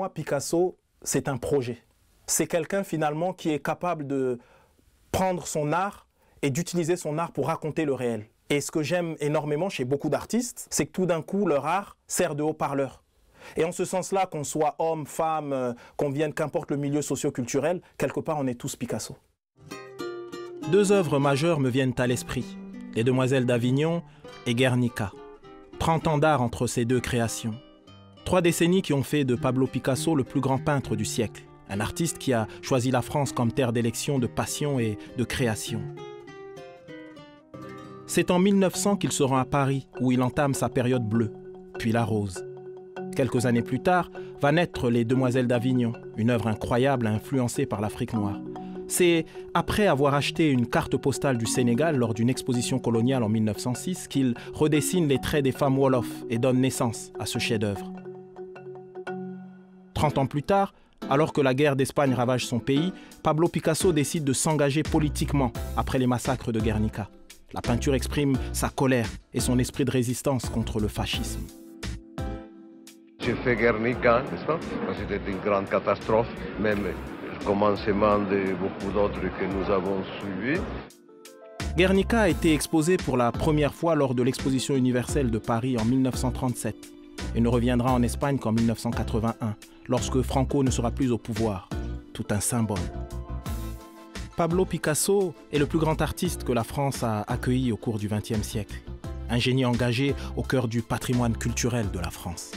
moi, Picasso, c'est un projet. C'est quelqu'un finalement qui est capable de prendre son art et d'utiliser son art pour raconter le réel. Et ce que j'aime énormément chez beaucoup d'artistes, c'est que tout d'un coup, leur art sert de haut-parleur. Et en ce sens-là, qu'on soit homme, femme, qu'on vienne, qu'importe le milieu socio-culturel, quelque part, on est tous Picasso. Deux œuvres majeures me viennent à l'esprit, Les Demoiselles d'Avignon et Guernica. 30 ans d'art entre ces deux créations. 3 décennies qui ont fait de Pablo Picasso le plus grand peintre du siècle. Un artiste qui a choisi la France comme terre d'élection, de passion et de création. C'est en 1900 qu'il se rend à Paris, où il entame sa période bleue, puis la rose. Quelques années plus tard, va naître Les Demoiselles d'Avignon, une œuvre incroyable influencée par l'Afrique noire. C'est après avoir acheté une carte postale du Sénégal lors d'une exposition coloniale en 1906 qu'il redessine les traits des femmes wolofs et donne naissance à ce chef-d'œuvre. 30 ans plus tard, alors que la guerre d'Espagne ravage son pays, Pablo Picasso décide de s'engager politiquement après les massacres de Guernica. La peinture exprime sa colère et son esprit de résistance contre le fascisme. J'ai fait Guernica, n'est-ce pas? C'était une grande catastrophe, même le commencement de beaucoup d'autres que nous avons suivis. Guernica a été exposé pour la première fois lors de l'exposition universelle de Paris en 1937 et ne reviendra en Espagne qu'en 1981, lorsque Franco ne sera plus au pouvoir. Tout un symbole. Pablo Picasso est le plus grand artiste que la France a accueilli au cours du XXe siècle. Un génie engagé au cœur du patrimoine culturel de la France.